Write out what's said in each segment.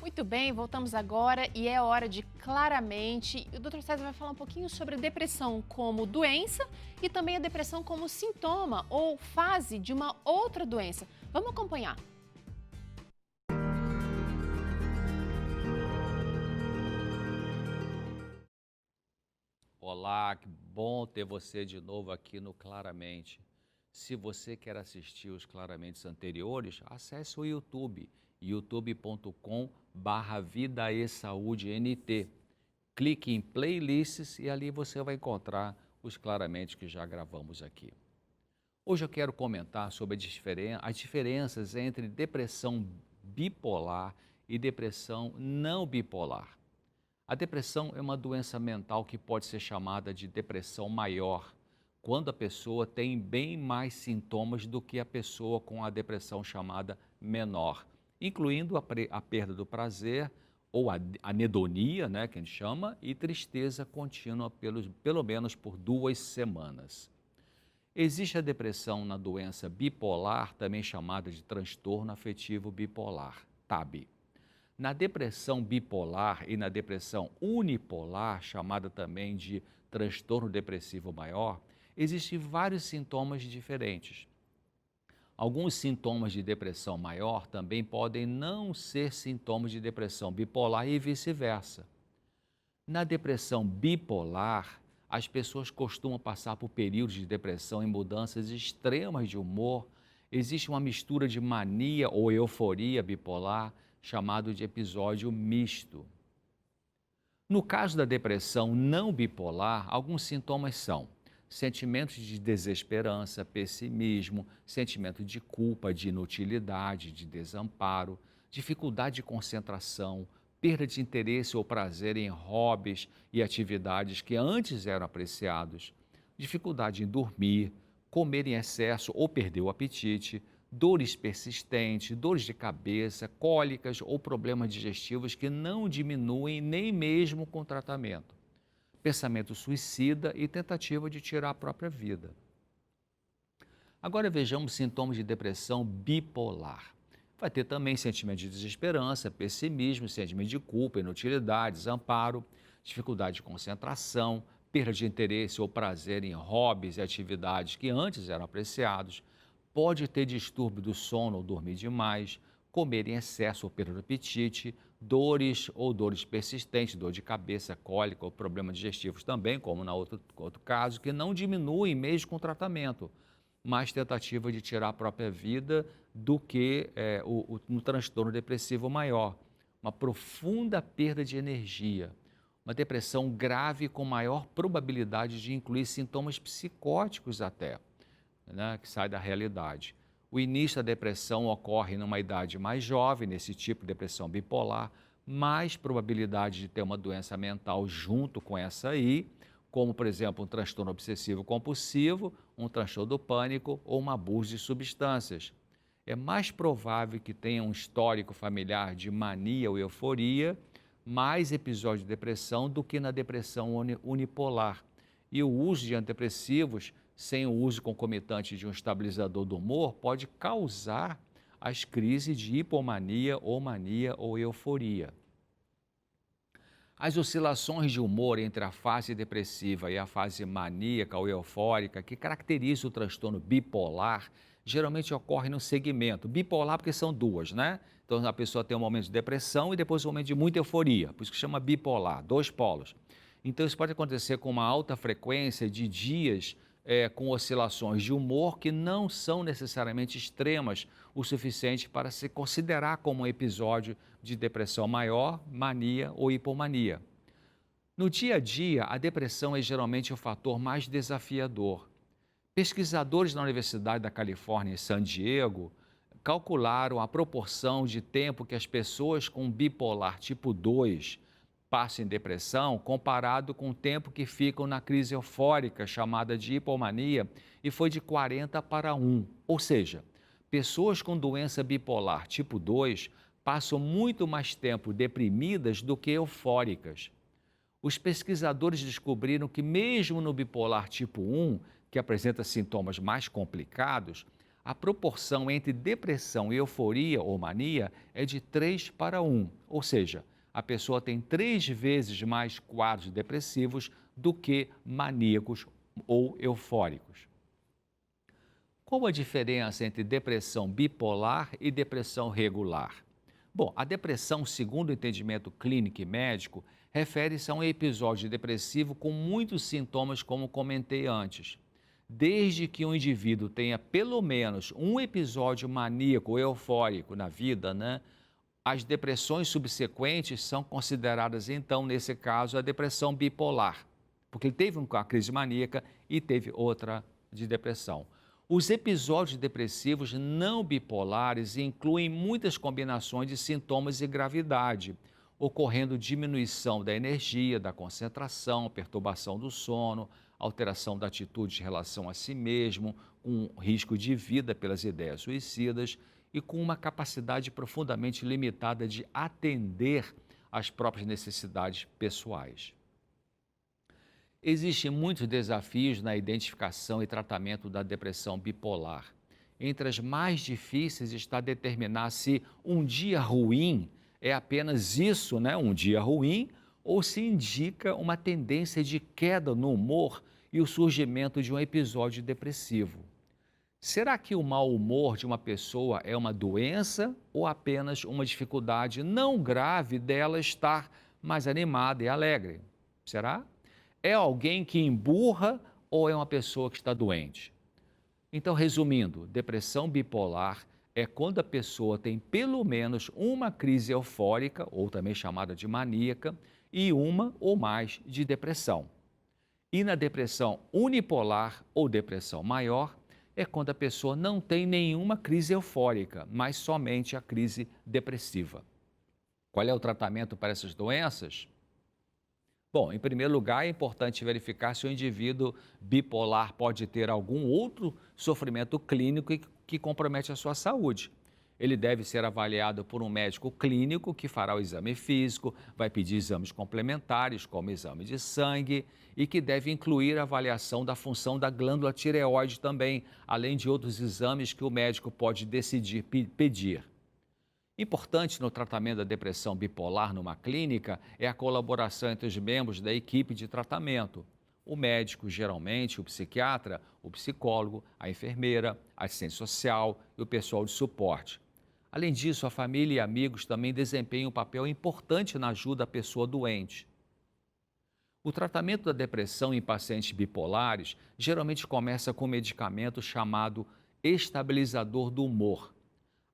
Muito bem, voltamos agora e é hora de claramente. O Dr. César vai falar um pouquinho sobre a depressão como doença e também a depressão como sintoma ou fase de uma outra doença. Vamos acompanhar. Olá, que bom ter você de novo aqui no Claramente. Se você quer assistir os Claramente anteriores, acesse o YouTube, youtube.com/Vida e Saúde NT. Clique em playlists e ali você vai encontrar os Claramente que já gravamos aqui. Hoje eu quero comentar sobre as diferenças entre depressão bipolar e depressão não bipolar. A depressão é uma doença mental que pode ser chamada de depressão maior, quando a pessoa tem bem mais sintomas do que a pessoa com a depressão chamada menor, incluindo a perda do prazer ou a anedonia, né, que a gente chama, e tristeza contínua pelo menos por 2 semanas. Existe a depressão na doença bipolar, também chamada de transtorno afetivo bipolar, TAB. Na depressão bipolar e na depressão unipolar, chamada também de transtorno depressivo maior, existem vários sintomas diferentes. Alguns sintomas de depressão maior também podem não ser sintomas de depressão bipolar e vice-versa. Na depressão bipolar, as pessoas costumam passar por períodos de depressão e mudanças extremas de humor. Existe uma mistura de mania ou euforia bipolar, chamado de episódio misto. No caso da depressão não bipolar, alguns sintomas são sentimentos de desesperança, pessimismo, sentimento de culpa, de inutilidade, de desamparo, dificuldade de concentração, perda de interesse ou prazer em hobbies e atividades que antes eram apreciados, dificuldade em dormir, comer em excesso ou perder o apetite, dores persistentes, dores de cabeça, cólicas ou problemas digestivos que não diminuem nem mesmo com tratamento, pensamento suicida e tentativa de tirar a própria vida. Agora vejamos sintomas de depressão bipolar. Vai ter também sentimento de desesperança, pessimismo, sentimento de culpa, inutilidade, desamparo, dificuldade de concentração, perda de interesse ou prazer em hobbies e atividades que antes eram apreciados, pode ter distúrbio do sono ou dormir demais, comer em excesso ou perder o apetite, dores persistentes, dor de cabeça, cólica ou problemas digestivos também, como no outro caso, que não diminuem mesmo com o tratamento, mais tentativa de tirar a própria vida do que no transtorno depressivo maior. Uma profunda perda de energia, uma depressão grave com maior probabilidade de incluir sintomas psicóticos até, né, que sai da realidade. O início da depressão ocorre numa idade mais jovem, nesse tipo de depressão bipolar, mais probabilidade de ter uma doença mental junto com essa aí, como, por exemplo, um transtorno obsessivo compulsivo, um transtorno do pânico ou um abuso de substâncias. É mais provável que tenha um histórico familiar de mania ou euforia, mais episódio de depressão do que na depressão unipolar. E o uso de antidepressivos, sem o uso concomitante de um estabilizador do humor, pode causar as crises de hipomania ou mania ou euforia. As oscilações de humor entre a fase depressiva e a fase maníaca ou eufórica, que caracteriza o transtorno bipolar, geralmente ocorrem no segmento. Bipolar porque são duas, né? Então a pessoa tem um momento de depressão e depois um momento de muita euforia, por isso que chama bipolar, dois polos. Então isso pode acontecer com uma alta frequência de dias com oscilações de humor que não são necessariamente extremas o suficiente para se considerar como um episódio de depressão maior, mania ou hipomania. No dia a dia, a depressão é geralmente o fator mais desafiador. Pesquisadores na Universidade da Califórnia em San Diego calcularam a proporção de tempo que as pessoas com bipolar tipo 2 passam em depressão comparado com o tempo que ficam na crise eufórica chamada de hipomania e foi de 40 para 1. Ou seja, pessoas com doença bipolar tipo 2 passam muito mais tempo deprimidas do que eufóricas. Os pesquisadores descobriram que mesmo no bipolar tipo 1, que apresenta sintomas mais complicados, a proporção entre depressão e euforia ou mania é de 3 para 1, ou seja, a pessoa tem 3 vezes mais quadros depressivos do que maníacos ou eufóricos. Qual a diferença entre depressão bipolar e depressão regular? Bom, a depressão, segundo o entendimento clínico e médico, refere-se a um episódio depressivo com muitos sintomas, como comentei antes. Desde que um indivíduo tenha pelo menos um episódio maníaco ou eufórico na vida, as depressões subsequentes são consideradas, então, nesse caso, a depressão bipolar, porque ele teve uma crise maníaca e teve outra de depressão. Os episódios depressivos não bipolares incluem muitas combinações de sintomas e gravidade, ocorrendo diminuição da energia, da concentração, perturbação do sono, alteração da atitude em relação a si mesmo, com risco de vida pelas ideias suicidas e com uma capacidade profundamente limitada de atender às próprias necessidades pessoais. Existem muitos desafios na identificação e tratamento da depressão bipolar. Entre as mais difíceis está determinar se um dia ruim é apenas isso, um dia ruim, ou se indica uma tendência de queda no humor e o surgimento de um episódio depressivo. Será que o mau humor de uma pessoa é uma doença ou apenas uma dificuldade não grave dela estar mais animada e alegre? Será? É alguém que emburra ou é uma pessoa que está doente? Então, resumindo, depressão bipolar é quando a pessoa tem pelo menos uma crise eufórica, ou também chamada de maníaca, e uma ou mais de depressão. E na depressão unipolar ou depressão maior, é quando a pessoa não tem nenhuma crise eufórica, mas somente a crise depressiva. Qual é o tratamento para essas doenças? Bom, em primeiro lugar, é importante verificar se o indivíduo bipolar pode ter algum outro sofrimento clínico que compromete a sua saúde. Ele deve ser avaliado por um médico clínico que fará o exame físico, vai pedir exames complementares, como exame de sangue, e que deve incluir a avaliação da função da glândula tireoide também, além de outros exames que o médico pode decidir pedir. Importante no tratamento da depressão bipolar numa clínica é a colaboração entre os membros da equipe de tratamento. O médico, geralmente, o psiquiatra, o psicólogo, a enfermeira, a assistente social e o pessoal de suporte. Além disso, a família e amigos também desempenham um papel importante na ajuda à pessoa doente. O tratamento da depressão em pacientes bipolares geralmente começa com um medicamento chamado estabilizador do humor.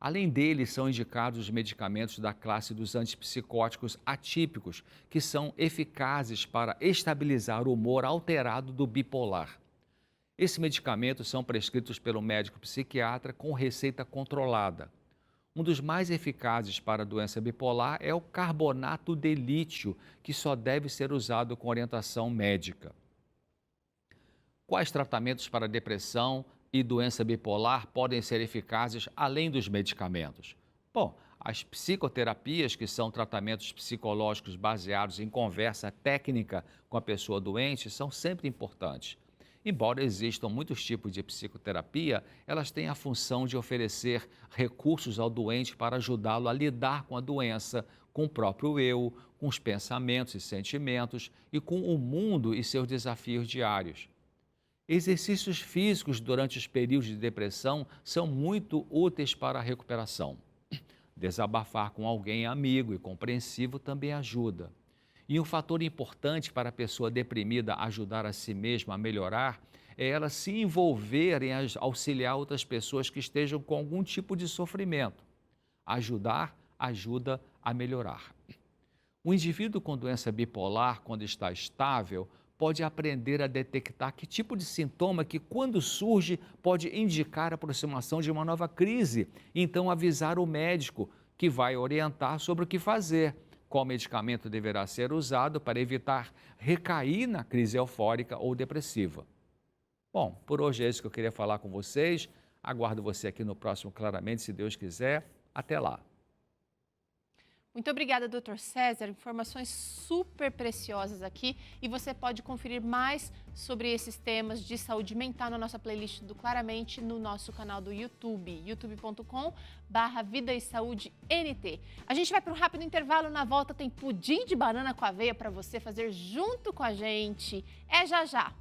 Além dele, são indicados os medicamentos da classe dos antipsicóticos atípicos, que são eficazes para estabilizar o humor alterado do bipolar. Esses medicamentos são prescritos pelo médico psiquiatra com receita controlada. Um dos mais eficazes para a doença bipolar é o carbonato de lítio, que só deve ser usado com orientação médica. Quais tratamentos para depressão e doença bipolar podem ser eficazes além dos medicamentos? Bom, as psicoterapias, que são tratamentos psicológicos baseados em conversa técnica com a pessoa doente, são sempre importantes. Embora existam muitos tipos de psicoterapia, elas têm a função de oferecer recursos ao doente para ajudá-lo a lidar com a doença, com o próprio eu, com os pensamentos e sentimentos e com o mundo e seus desafios diários. Exercícios físicos durante os períodos de depressão são muito úteis para a recuperação. Desabafar com alguém amigo e compreensivo também ajuda. E um fator importante para a pessoa deprimida ajudar a si mesma a melhorar é ela se envolver em auxiliar outras pessoas que estejam com algum tipo de sofrimento. Ajudar ajuda a melhorar. O indivíduo com doença bipolar, quando está estável, pode aprender a detectar que tipo de sintoma que, quando surge, pode indicar a aproximação de uma nova crise. Então, avisar o médico, que vai orientar sobre o que fazer, qual medicamento deverá ser usado para evitar recair na crise eufórica ou depressiva. Bom, por hoje é isso que eu queria falar com vocês. Aguardo você aqui no próximo Claramente, se Deus quiser. Até lá. Muito obrigada, Dr. César. Informações super preciosas aqui. E você pode conferir mais sobre esses temas de saúde mental na nossa playlist do Claramente no nosso canal do YouTube, youtube.com/Vida e Saúde NT. A gente vai para um rápido intervalo. Na volta tem pudim de banana com aveia para você fazer junto com a gente. É já já.